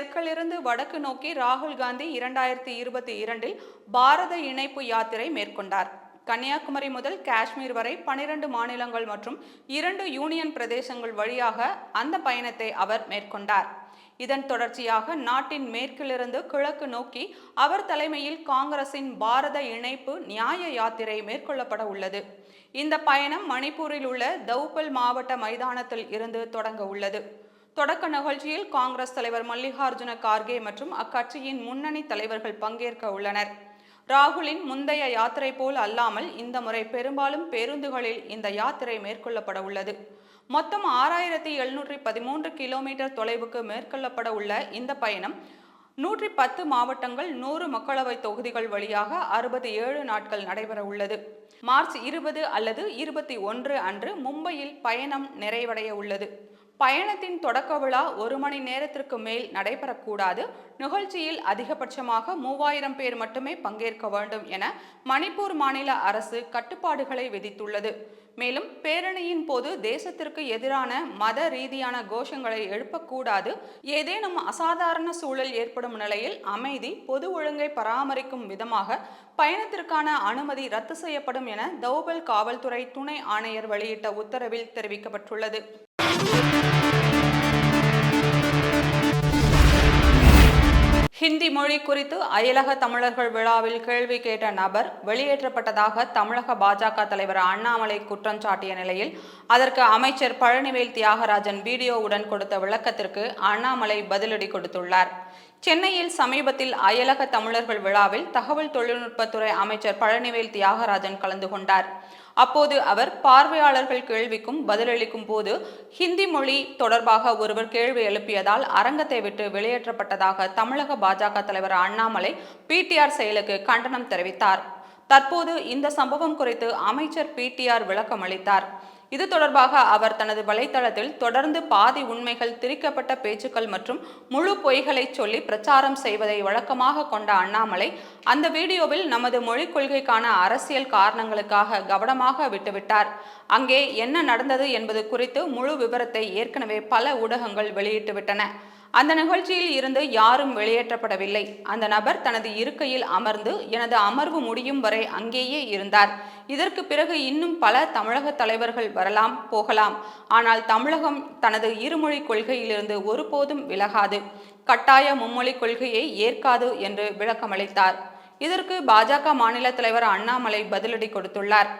தெற்கிலிருந்து வடக்கு நோக்கி ராகுல் காந்தி 2022 பாரத இணைப்பு யாத்திரை மேற்கொண்டார். கன்னியாகுமரி முதல் காஷ்மீர் வரை 12 மாநிலங்கள் மற்றும் 2 யூனியன் பிரதேசங்கள் வழியாக அந்த பயணத்தை அவர் மேற்கொண்டார். இதன் தொடர்ச்சியாக நாட்டின் மேற்கிலிருந்து கிழக்கு நோக்கி அவர் தலைமையில் காங்கிரசின் பாரத இணைப்பு நியாய யாத்திரை மேற்கொள்ளப்பட உள்ளது. இந்த பயணம் மணிப்பூரில் உள்ள தௌபல் மாவட்ட மைதானத்தில் இருந்து தொடங்க உள்ளது. தொடக்க நிகழ்ச்சியில் காங்கிரஸ் தலைவர் மல்லிகார்ஜுன கார்கே மற்றும் அக்கட்சியின் முன்னணி தலைவர்கள் பங்கேற்க உள்ளனர். ராகுலின் முந்தைய யாத்திரை போல் அல்லாமல் இந்த முறை பெரும்பாலும் பேருந்துகளில் இந்த யாத்திரை மேற்கொள்ளப்பட உள்ளது. மொத்தம் 6713 கிலோமீட்டர் தொலைவுக்கு மேற்கொள்ளப்பட உள்ள இந்த பயணம் 110 மாவட்டங்கள் 100 மக்களவை தொகுதிகள் வழியாக 67 நாட்கள் நடைபெற உள்ளது. மார்ச் 20 அல்லது 21 அன்று மும்பையில் பயணம் நிறைவடைய உள்ளது. பயணத்தின் தொடக்க விழா 1 மணி நேரத்திற்கு மேல் நடைபெறக்கூடாது. நிகழ்ச்சியில் அதிகபட்சமாக 3000 பேர் மட்டுமே பங்கேற்க வேண்டும் என மணிப்பூர் மாநில அரசு கட்டுப்பாடுகளை விதித்துள்ளது. மேலும் பேரணியின் போது தேசத்திற்கு எதிரான மத ரீதியான கோஷங்களை எழுப்பக்கூடாது. ஏதேனும் அசாதாரண சூழல் ஏற்படும் நிலையில் அமைதி, பொது ஒழுங்கை பராமரிக்கும் விதமாக பயணத்திற்கான அனுமதி ரத்து செய்யப்படும் என தௌபல் காவல்துறை துணை ஆணையர் வெளியிட்ட உத்தரவில் தெரிவிக்கப்பட்டுள்ளது. ஹிந்தி மொழி குறித்து அயலக தமிழர்கள் விழாவில் கேள்வி கேட்ட நபர் வெளியேற்றப்பட்டதாக தமிழக பாஜக தலைவர் அண்ணாமலை குற்றம் சாட்டிய நிலையில் அதற்கு அமைச்சர் பழனிவேல் தியாகராஜன் வீடியோவுடன் கொடுத்த விளக்கத்திற்கு அண்ணாமலை பதிலடி கொடுத்துள்ளார். சென்னையில் சமீபத்தில் அயலக தமிழர்கள் விழாவில் தகவல் தொழில்நுட்பத்துறை அமைச்சர் பழனிவேல் தியாகராஜன் கலந்து கொண்டார். அப்போது அவர் பார்வையாளர்கள் கேள்விக்கும் பதிலளிக்கும் போது ஹிந்தி மொழி தொடர்பாக ஒருவர் கேள்வி எழுப்பியதால் அரங்கத்தை விட்டு வெளியேற்றப்பட்டதாக தமிழக பாஜக தலைவர் அண்ணாமலை பிடிஆர் செயலுக்கு கண்டனம் தெரிவித்தார். தற்போது இந்த சம்பவம் குறித்து அமைச்சர் பிடிஆர் விளக்கம் அளித்தார். இது தொடர்பாக அவர் தனது வலைத்தளத்தில் தொடர்ந்து பாதி உண்மைகள், திரிக்கப்பட்ட பேச்சுக்கள் மற்றும் முழு பொய்களை சொல்லி பிரச்சாரம் செய்வதை வழக்கமாக கொண்ட அண்ணாமலை அந்த வீடியோவில் நமது மொழிக் கொள்கைக்கான அரசியல் காரணங்களுக்காக கவனமாக விட்டுவிட்டார். அங்கே என்ன நடந்தது என்பது குறித்து முழு விவரத்தை ஏற்கனவே பல ஊடகங்கள் வெளியிட்டுவிட்டன. அந்த நிகழ்ச்சியில் இருந்து யாரும் வெளியேற்றப்படவில்லை. அந்த நபர் தனது இருக்கையில் அமர்ந்து எனது அமர்வு முடியும் வரை அங்கேயே இருந்தார். இதற்கு பிறகு இன்னும் பல தமிழக தலைவர்கள் வரலாம், போகலாம். ஆனால் தமிழகம் தனது இருமொழி கொள்கையிலிருந்து ஒருபோதும் விலகாது, கட்டாய மும்மொழி கொள்கையை ஏற்காது என்று விளக்கமளித்தார். இதற்கு பாஜக மாநில தலைவர் அண்ணாமலை பதிலடி கொடுத்துள்ளார்.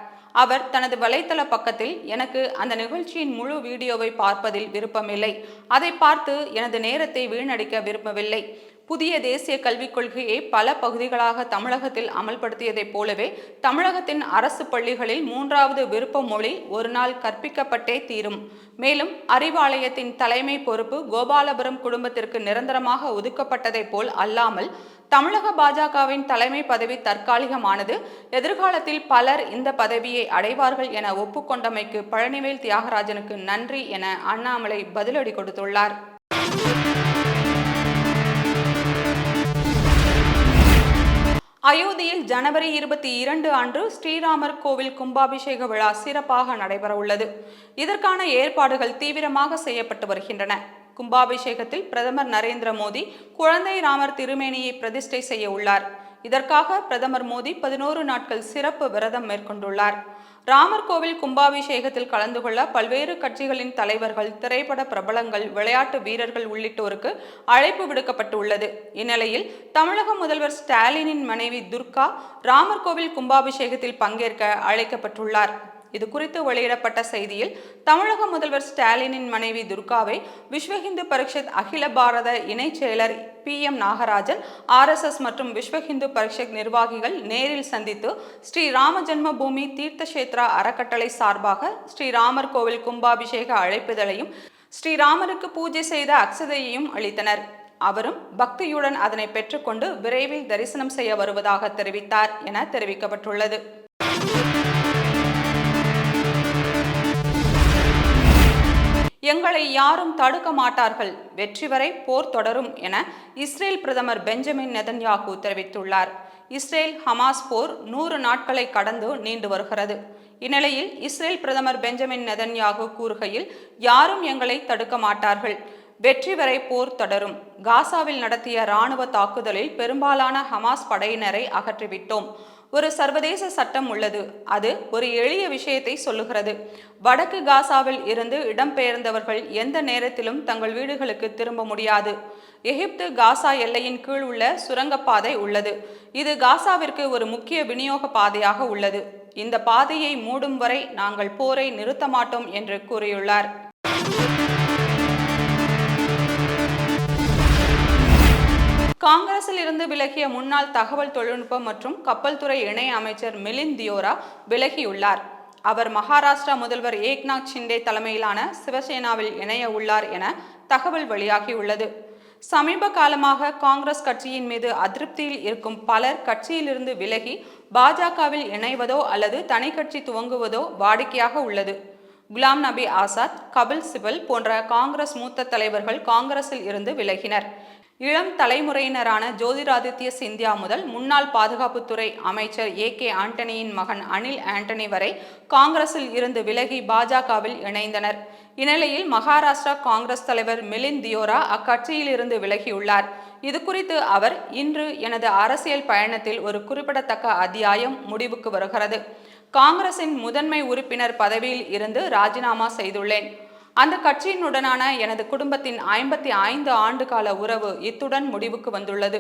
அவர் தனது வலைத்தள பக்கத்தில் எனக்கு அந்த நிகழ்ச்சியின் முழு வீடியோவை பார்ப்பதில் விருப்பமில்லை, அதை பார்த்து எனது நேரத்தை வீணடிக்க விரும்பவில்லை. புதிய தேசிய கல்விக் கொள்கையை பல பகுதிகளாக தமிழகத்தில் அமல்படுத்தியதைப் போலவே தமிழகத்தின் அரசு பள்ளிகளில் 3வது விருப்ப மொழி ஒரு நாள் கற்பிக்கப்பட்டே தீரும். மேலும் அறிவாலயத்தின் தலைமை பொறுப்பு கோபாலபுரம் குடும்பத்திற்கு நிரந்தரமாக ஒதுக்கப்பட்டதைப் போல் அல்லாமல் தமிழக பாஜகவின் தலைமை பதவி தற்காலிகமானது. எதிர்காலத்தில் பலர் இந்த பதவியை அடைவார்கள் என ஒப்புக்கொண்டமைக்கு பழனிவேல் தியாகராஜனுக்கு நன்றி என அண்ணாமலை பதிலடி கொடுத்துள்ளார். அயோத்தியில் ஜனவரி 22 அன்று ஸ்ரீராமர் கோவில் கும்பாபிஷேக விழா சிறப்பாக நடைபெற உள்ளது. இதற்கான ஏற்பாடுகள் தீவிரமாக செய்யப்பட்டு வருகின்றன. கும்பாபிஷேகத்தில் பிரதமர் நரேந்திர மோடி குழந்தை ராமர் திருமேனியை பிரதிஷ்டை செய்ய உள்ளார். இதற்காக பிரதமர் மோடி 11 நாட்கள் சிறப்பு விரதம் மேற்கொண்டுள்ளார். ராமர் கோவில் கும்பாபிஷேகத்தில் கலந்து கொள்ள பல்வேறு கட்சிகளின் தலைவர்கள், திரைப்பட பிரபலங்கள், விளையாட்டு வீரர்கள் உள்ளிட்டோருக்கு அழைப்பு விடுக்கப்பட்டுள்ளது. இந்நிலையில் தமிழக முதல்வர் ஸ்டாலினின் மனைவி துர்கா ராமர் கோவில் கும்பாபிஷேகத்தில் பங்கேற்க அழைக்கப்பட்டுள்ளார். இது குறித்து வெளியிடப்பட்ட செய்தியில் தமிழக முதல்வர் ஸ்டாலினின் மனைவி துர்காவை விஸ்வ இந்து பரிஷத் அகில பாரத இணைச் செயலர் PM நாகராஜன், RSS மற்றும் விஸ்வ இந்து பரிஷத் நிர்வாகிகள் நேரில் சந்தித்து ஸ்ரீ ராம ஜென்ம பூமி தீர்த்தக்ஷேத்ரா அறக்கட்டளை சார்பாக ஸ்ரீராமர் கோவில் கும்பாபிஷேக அழைப்பிதழையும் ஸ்ரீராமருக்கு பூஜை செய்த அக்ஷதையையும் அளித்தனர். அவரும் பக்தியுடன் அதனை பெற்றுக்கொண்டு விரைவில் தரிசனம் செய்ய வருவதாக தெரிவித்தார் என தெரிவிக்கப்பட்டுள்ளது. எங்களை யாரும் தடுக்க மாட்டார்கள், வெற்றி வரை போர் தொடரும் என இஸ்ரேல் பிரதமர் பெஞ்சமின் நெதன்யாகு தெரிவித்துள்ளார். இஸ்ரேல் ஹமாஸ் போர் 100 நாட்களை கடந்து நீண்டு வருகிறது. இந்நிலையில் இஸ்ரேல் பிரதமர் பெஞ்சமின் நெதன்யாகு கூறுகையில், யாரும் எங்களை தடுக்க மாட்டார்கள், வெற்றி வரை போர் தொடரும். காசாவில் நடத்திய இராணுவ தாக்குதலில் பெரும்பாலான ஹமாஸ் படையினரை அகற்றிவிட்டோம். ஒரு சர்வதேச சட்டம் உள்ளது. அது ஒரு எளிய விஷயத்தை சொல்லுகிறது. வடக்கு காசாவில் இருந்து இடம்பெயர்ந்தவர்கள் எந்த நேரத்திலும் தங்கள் வீடுகளுக்கு திரும்ப முடியாது. எகிப்து காசா எல்லையின் கீழ் உள்ள சுரங்கப்பாதை உள்ளது. இது காசாவிற்கு ஒரு முக்கிய விநியோக பாதையாக உள்ளது. இந்த பாதையை மூடும் வரை நாங்கள் போரை நிறுத்த மாட்டோம் என்று கூறியுள்ளார். காங்கிரஸில் இருந்து விலகிய முன்னாள் தகவல் தொழில்நுட்ப மற்றும் கப்பல் துறை இணை அமைச்சர் மிலிந்த் தியோரா விலகியுள்ளார். அவர் மகாராஷ்டிரா முதல்வர் ஏக்நாத் ஷிண்டே தலைமையிலான சிவசேனாவில் இணைய உள்ளார் என தகவல் வெளியாகியுள்ளது. சமீப காலமாக காங்கிரஸ் கட்சியின் மீது அதிருப்தியில் இருக்கும் பலர் கட்சியிலிருந்து விலகி பாஜகவில் இணைவதோ அல்லது தனி கட்சி துவங்குவதோ வாடிக்கையாக உள்ளது. குலாம் நபி ஆசாத், கபில் சிபல் போன்ற காங்கிரஸ் மூத்த தலைவர்கள் காங்கிரஸில் இருந்து விலகினர். இளம் தலைமுறையினரான ஜோதிராதித்ய சிந்தியா முதல் முன்னாள் பாதுகாப்புத்துறை அமைச்சர் AK ஆண்டனியின் மகன் அனில் ஆண்டனி வரை காங்கிரஸில் இருந்து விலகி பாஜகவில் இணைந்தனர். இந்நிலையில் மகாராஷ்டிரா காங்கிரஸ் தலைவர் மிலிந்த் தியோரா அக்கட்சியில் இருந்து விலகியுள்ளார். இது குறித்து அவர், இன்று எனது அரசியல் பயணத்தில் ஒரு குறிப்பிடத்தக்க அத்தியாயம் முடிவுக்கு வருகிறது. காங்கிரசின் முதன்மை உறுப்பினர் பதவியில் இருந்து ராஜினாமா செய்துள்ளேன். அந்த கட்சியினுடனான எனது குடும்பத்தின் 55 ஆண்டு கால உறவு இத்துடன் முடிவுக்கு வந்துள்ளது.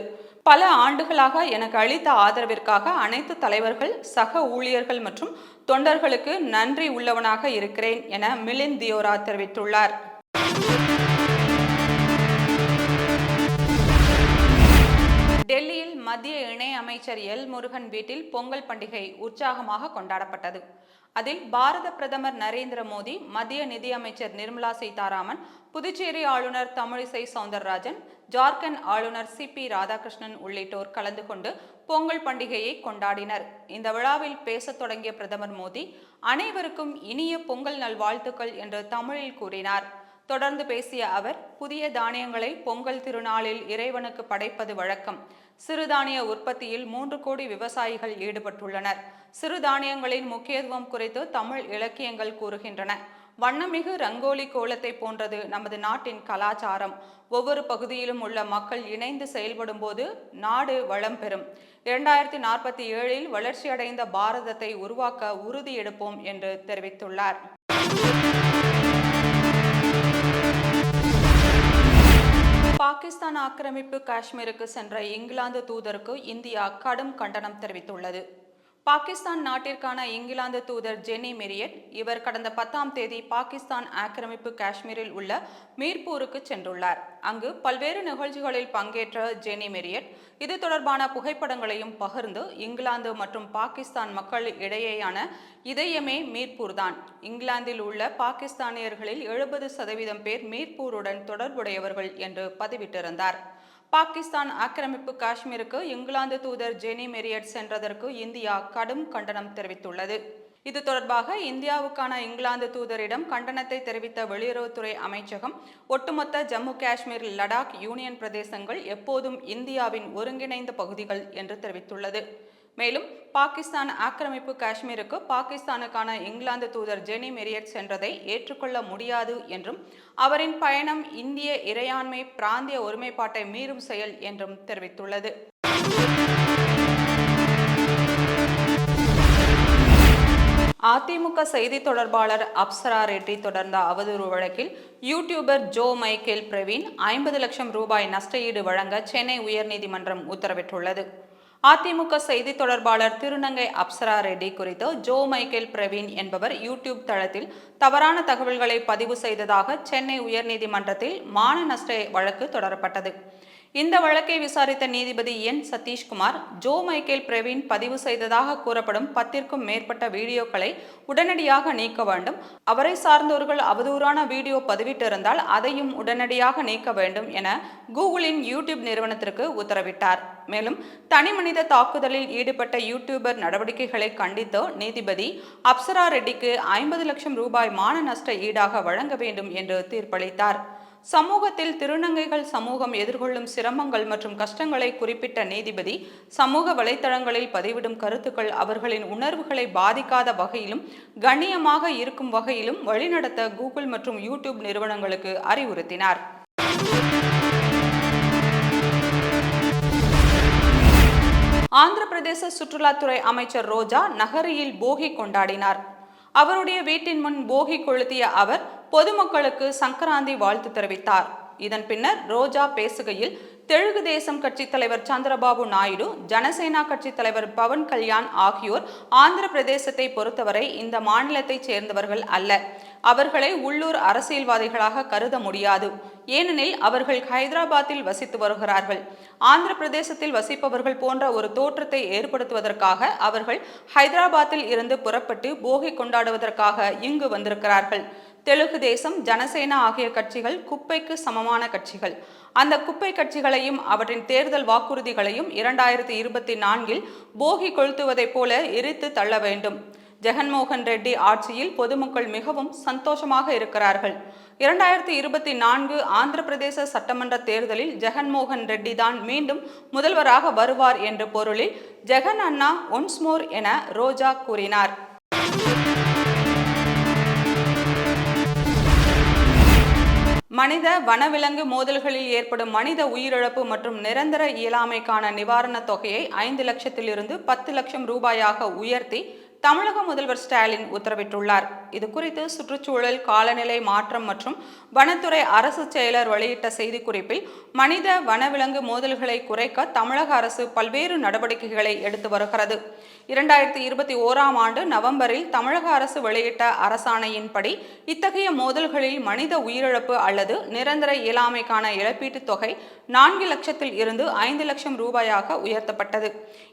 பல ஆண்டுகளாக எனக்கு அளித்த ஆதரவிற்காக அனைத்து தலைவர்கள், சக ஊழியர்கள் மற்றும் தொண்டர்களுக்கு நன்றி உள்ளவனாக இருக்கிறேன் என மிலிந்த் தியோரா தெரிவித்துள்ளார். டெல்லியில் மத்திய இணை அமைச்சர் எல் முருகன் வீட்டில் பொங்கல் பண்டிகை உற்சாகமாக கொண்டாடப்பட்டது. அதில் பாரத பிரதமர் நரேந்திர மோடி, மத்திய நிதியமைச்சர் நிர்மலா சீதாராமன், புதுச்சேரி ஆளுநர் தமிழிசை சவுந்தரராஜன், ஜார்க்கண்ட் ஆளுநர் CP ராதாகிருஷ்ணன் உள்ளிட்டோர் கலந்து கொண்டு பொங்கல் பண்டிகையை கொண்டாடினர். இந்த விழாவில் பேசத் தொடங்கிய பிரதமர் மோடி, அனைவருக்கும் இனிய பொங்கல் நல்வாழ்த்துக்கள் என்று தமிழில் கூறினார். தொடர்ந்து பேசிய அவர், புதிய தானியங்களை பொங்கல் திருநாளில் இறைவனுக்கு படைப்பது வழக்கம். சிறுதானிய உற்பத்தியில் 3 கோடி விவசாயிகள் ஈடுபட்டுள்ளனர். சிறுதானியங்களின் முக்கியத்துவம் குறித்து தமிழ் இலக்கியங்கள் கூறுகின்றன. வண்ணமிகு ரங்கோலி கோலத்தை போன்றது நமது நாட்டின் கலாச்சாரம். ஒவ்வொரு பகுதியிலும் உள்ள மக்கள் இணைந்து செயல்படும் போது நாடு வளம் பெறும். 2047 வளர்ச்சியடைந்த பாரதத்தை உருவாக்க உறுதி எடுப்போம் என்று தெரிவித்துள்ளார். பாகிஸ்தான் ஆக்கிரமிப்பு காஷ்மீருக்கு சென்ற இங்கிலாந்து தூதருக்கு இந்தியா கடும் கண்டனம் தெரிவித்துள்ளது. பாகிஸ்தான் நாட்டிற்கான இங்கிலாந்து தூதர் ஜெனி மெரியட் இவர் கடந்த 10ஆம் தேதி பாகிஸ்தான் ஆக்கிரமிப்பு காஷ்மீரில் உள்ள மீர்பூருக்கு சென்றுள்ளார். அங்கு பல்வேறு நிகழ்ச்சிகளில் பங்கேற்ற ஜெனி மெரியட் இது தொடர்பான புகைப்படங்களையும் பகிர்ந்து, இங்கிலாந்து மற்றும் பாகிஸ்தான் மக்கள் இடையேயான இதயமே மீர்பூர் தான். இங்கிலாந்தில் உள்ள பாகிஸ்தானியர்களில் 70% பேர் மீர்பூருடன் தொடர்புடையவர்கள் என்று பதிவிட்டிருந்தார். பாகிஸ்தான் ஆக்கிரமிப்பு காஷ்மீருக்கு இங்கிலாந்து தூதர் ஜெனி மெரியட் சென்றதற்கு இந்தியா கடும் கண்டனம் தெரிவித்துள்ளது. இது தொடர்பாக இந்தியாவுக்கான இங்கிலாந்து தூதரிடம் கண்டனத்தை தெரிவித்த வெளியுறவுத்துறை அமைச்சகம், ஒட்டுமொத்த ஜம்மு காஷ்மீர், லடாக் யூனியன் பிரதேசங்கள் எப்போதும் இந்தியாவின் ஒருங்கிணைந்த பகுதிகள் என்று தெரிவித்துள்ளது. மேலும் பாகிஸ்தான் ஆக்கிரமிப்பு காஷ்மீருக்கு பாகிஸ்தானுக்கான இங்கிலாந்து தூதர் ஜெனி மெரியட் சென்றதை ஏற்றுக்கொள்ள முடியாது என்றும், அவரின் பயணம் இந்திய இறையாண்மை, பிராந்திய ஒருமைப்பாட்டை மீறும் செயல் என்றும் தெரிவித்துள்ளது. அதிமுக செய்தி தொடர்பாளர் அப்சரா ரெட்டி தொடர்ந்த அவதூறு வழக்கில் யூடியூபர் ஜோ மைக்கேல் பிரவீன் 50 லட்சம் ரூபாய் நஷ்டஈடு வழங்க சென்னை உயர்நீதிமன்றம் உத்தரவிட்டுள்ளது. அதிமுக செய்தி தொடர்பாளர் திருநங்கை அப்சரா ரெட்டி குறித்து ஜோ மைக்கேல் பிரவீன் என்பவர் யூடியூப் தளத்தில் தவறான தகவல்களை பதிவு செய்ததாக சென்னை உயர்நீதிமன்றத்தில் மான நஷ்ட வழக்கு தொடரப்பட்டது. இந்த வழக்கை விசாரித்த நீதிபதி என் சதீஷ்குமார், ஜோ மைக்கேல் பிரவீன் பதிவு செய்ததாக கூறப்படும் 10க்கும் மேற்பட்ட வீடியோக்களை உடனடியாக நீக்க வேண்டும். அவரை சார்ந்தவர்கள் அவதூறான வீடியோ பதிவிட்டிருந்தால் அதையும் உடனடியாக நீக்க வேண்டும் என கூகுளின் யூடியூப் நிறுவனத்திற்கு உத்தரவிட்டார். மேலும் தனிமனித தாக்குதலில் ஈடுபட்ட யூடியூபர் நடவடிக்கைகளை கண்டித்து நீதிபதி அப்சரா ரெட்டிக்கு 50 லட்சம் ரூபாய் மான நஷ்ட ஈடாக வழங்க வேண்டும் என்று தீர்ப்பளித்தார். சமூகத்தில் திருநங்கைகள் சமூகம் எதிர்கொள்ளும் சிரமங்கள் மற்றும் கஷ்டங்களை குறிப்பிட்ட நீதிபதி, சமூக வலைத்தளங்களில் பதிவிடும் கருத்துக்கள் அவர்களின் உணர்வுகளை பாதிக்காத வகையிலும் கண்ணியமாக இருக்கும் வகையிலும் வழிநடத்த கூகுள் மற்றும் யூடியூப் நிறுவனங்களுக்கு அறிவுறுத்தினார். ஆந்திர பிரதேச சுற்றுலாத்துறை அமைச்சர் ரோஜா நகரியில் போகி கொண்டாடினார். அவருடைய வீட்டின் முன் போகி கொளுத்திய அவர் பொதுமக்களுக்கு சங்கராந்தி வாழ்த்து தெரிவித்தார். இதன் பின்னர் ரோஜா பேசுகையில் தெலுங்கு தேசம் கட்சி தலைவர் சந்திரபாபு நாயுடு, ஜனசேனா கட்சி தலைவர் பவன் கல்யாண் ஆகியோர் ஆந்திர பிரதேசத்தை பொறுத்தவரை இந்த மாநிலத்தைச் சேர்ந்தவர்கள் அல்ல. அவர்களை உள்ளூர் அரசியல்வாதிகளாக கருத முடியாது. ஏனெனில் அவர்கள் ஹைதராபாத்தில் வசித்து வருகிறார்கள். ஆந்திர பிரதேசத்தில் வசிப்பவர்கள் போன்ற ஒரு தோற்றத்தை ஏற்படுத்துவதற்காக அவர்கள் ஹைதராபாத்தில் இருந்து புறப்பட்டு போகி கொண்டாடுவதற்காக இங்கு வந்திருக்கிறார்கள். தெலுங்கு தேசம், ஜனசேனா ஆகிய கட்சிகள் குப்பைக்கு சமமான கட்சிகள். அந்த குப்பை கட்சிகளையும் அவற்றின் தேர்தல் வாக்குறுதிகளையும் 2024 போகி கொளுத்துவதைப் போல எரித்து தள்ள வேண்டும். ஜெகன்மோகன் ரெட்டி ஆட்சியில் பொதுமக்கள் மிகவும் சந்தோஷமாக இருக்கிறார்கள். 2024 ஆந்திர பிரதேச சட்டமன்ற தேர்தலில் ஜெகன்மோகன் ரெட்டி தான் மீண்டும் முதல்வராக வருவார் என்ற பொருளில் ஜெகன் அண்ணா ஒன்ஸ் மோர் என ரோஜா கூறினார். மனித வனவிலங்கு மோதல்களில் ஏற்படும் மனித உயிரிழப்பு மற்றும் நிரந்தர இயலாமைக்கான நிவாரணத் தொகையை 5 லட்சத்திலிருந்து 10 லட்சம் ரூபாயாக உயர்த்தி தமிழக முதல்வர் ஸ்டாலின் உத்தரவிட்டுள்ளார். இது குறித்து சுற்றுச்சூழல், காலநிலை மாற்றம் மற்றும் வனத்துறை அரசு செயலர் வெளியிட்ட செய்திக்குறிப்பில், மனித வனவிலங்கு மோதல்களை குறைக்க தமிழக அரசு பல்வேறு நடவடிக்கைகளை எடுத்து வருகிறது. 2021 நவம்பரில் தமிழக அரசு வெளியிட்ட அரசாணையின்படி இத்தகைய மோதல்களில் மனித உயிரிழப்பு அல்லது நிரந்தர இயலாமைக்கான இழப்பீட்டுத் தொகை 4 லட்சத்தில் இருந்து 5 லட்சம் ரூபாயாக உயர்த்தப்பட்டது.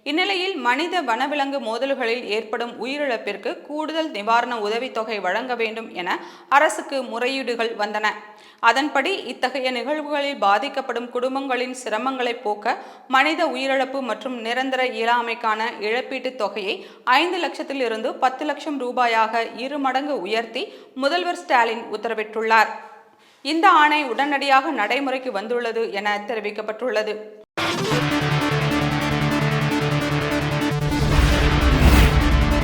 இந்நிலையில் மனித வனவிலங்கு மோதல்களில் ஏற்படும் உயிரிழப்பிற்கு கூடுதல் நிவாரண உதவித்தொகை வழங்க வேண்டும் என அரசுக்கு முறையீடுகள் வந்தன. அதன்படி இத்தகைய நிகழ்வுகளில் பாதிக்கப்படும் குடும்பங்களின் சிரமங்களை போக்க மனித உயிரிழப்பு மற்றும் நிரந்தர இயலாமைக்கான இழப்பீட்டுத் தொகையை 5 லட்சத்தில் இருந்து 10 லட்சம் ரூபாயாக 2 மடங்கு உயர்த்தி முதல்வர் ஸ்டாலின் உத்தரவிட்டுள்ளார். இந்த ஆணை உடனடியாக நடைமுறைக்கு வந்துள்ளது என தெரிவிக்கப்பட்டுள்ளது.